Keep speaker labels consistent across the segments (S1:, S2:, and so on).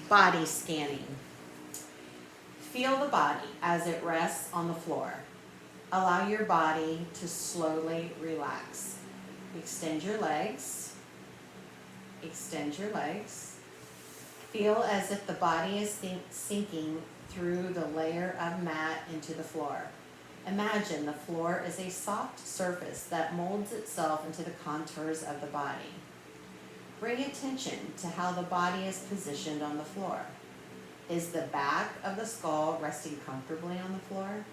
S1: Body scanning. Feel the body as it rests on the floor. Allow your body to slowly relax. Extend your legs. Extend your legs. Feel as if the body is sinking through the layer of mat into the floor. Imagine the floor is a soft surface that molds itself into the contours of the body. Bring attention to how the body is positioned on the floor. Is the back of the skull resting comfortably on the floor?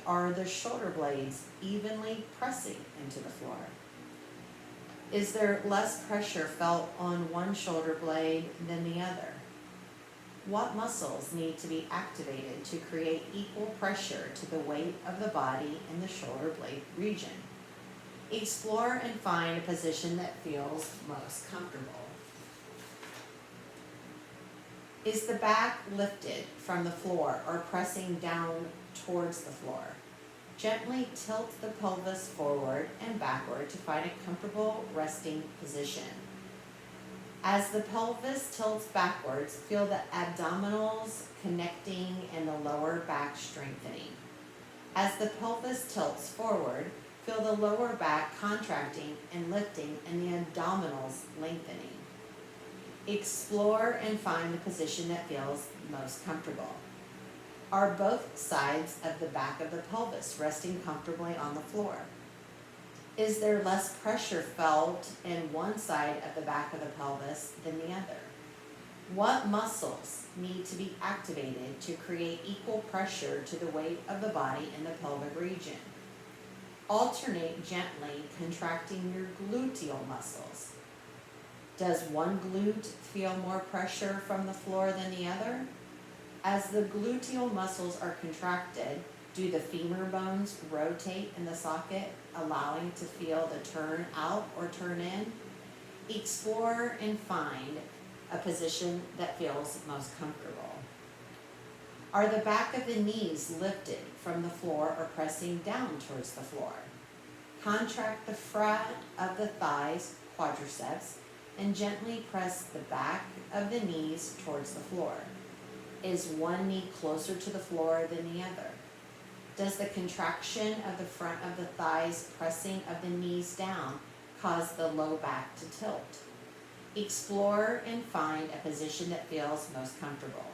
S1: Are the shoulder blades evenly pressing into the floor? Is there less pressure felt on one shoulder blade than the other? What muscles need to be activated to create equal pressure to the weight of the body in the shoulder blade region? Explore and find a position that feels most comfortable. Is the back lifted from the floor or pressing down towards the floor? Gently tilt the pelvis forward and backward to find a comfortable resting position. As the pelvis tilts backwards, feel the abdominals connecting and the lower back strengthening. As the pelvis tilts forward, feel the lower back contracting and lifting and the abdominals lengthening. Explore and find the position that feels most comfortable. Are both sides of the back of the pelvis resting comfortably on the floor? Is there less pressure felt in one side of the back of the pelvis than the other? What muscles need to be activated to create equal pressure to the weight of the body in the pelvic region? Alternate gently contracting your gluteal muscles. Does one glute feel more pressure from the floor than the other? As the gluteal muscles are contracted, do the femur bones rotate in the socket, allowing to feel the turn out or turn in? Explore and find a position that feels most comfortable. Are the back of the knees lifted from the floor or pressing down towards the floor? Contract the front of the thighs, quadriceps, and gently press the back of the knees towards the floor. Is one knee closer to the floor than the other? Does the contraction of the front of the thighs pressing of the knees down cause the low back to tilt? Explore and find a position that feels most comfortable.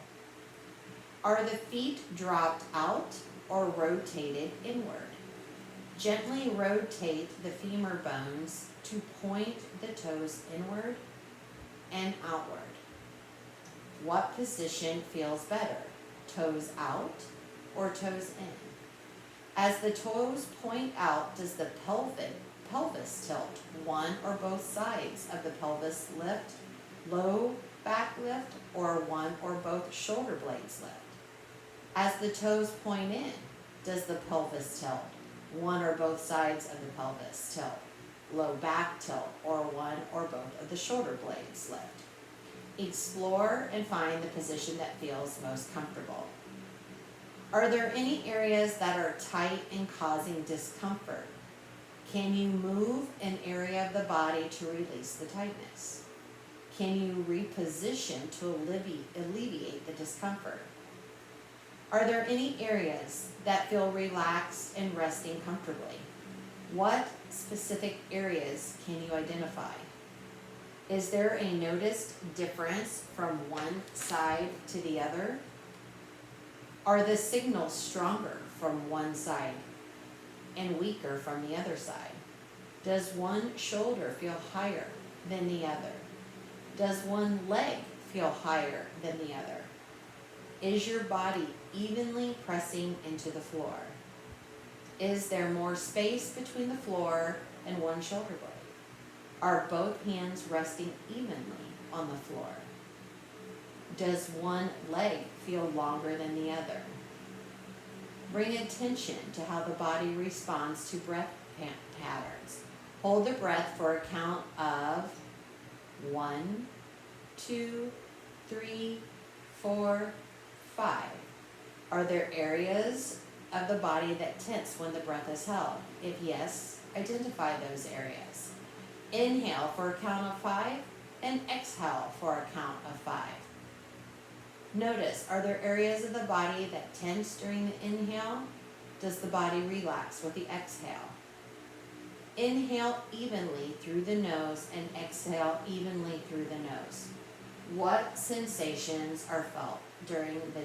S1: Are the feet dropped out or rotated inward? Gently rotate the femur bones to point the toes inward and outward. What position feels better, toes out or toes in? As the toes point out, does the pelvis tilt? One or both sides of the pelvis lift, low back lift, or one or both shoulder blades lift? As the toes point in, does the pelvis tilt? One or both sides of the pelvis tilt, low back tilt, or one or both of the shoulder blades lift? Explore and find the position that feels most comfortable. Are there any areas that are tight and causing discomfort? Can you move an area of the body to release the tightness? Can you reposition to alleviate the discomfort? Are there any areas that feel relaxed and resting comfortably? What specific areas can you identify? Is there a noticed difference from one side to the other? Are the signals stronger from one side and weaker from the other side? Does one shoulder feel higher than the other? Does one leg feel higher than the other? Is your body evenly pressing into the floor? Is there more space between the floor and one shoulder blade? Are both hands resting evenly on the floor? Does one leg feel longer than the other? Bring attention to how the body responds to breath patterns. Hold the breath for a count of 1, 2, 3, 4, 5. Are there areas of the body that tense when the breath is held? If yes, identify those areas. Inhale for a count of 5 and exhale for a count of 5. Notice, are there areas of the body that tense during the inhale? Does the body relax with the exhale? Inhale evenly through the nose and exhale evenly through the nose. What sensations are felt during the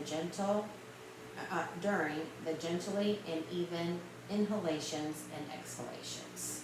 S1: gently and even inhalations and exhalations?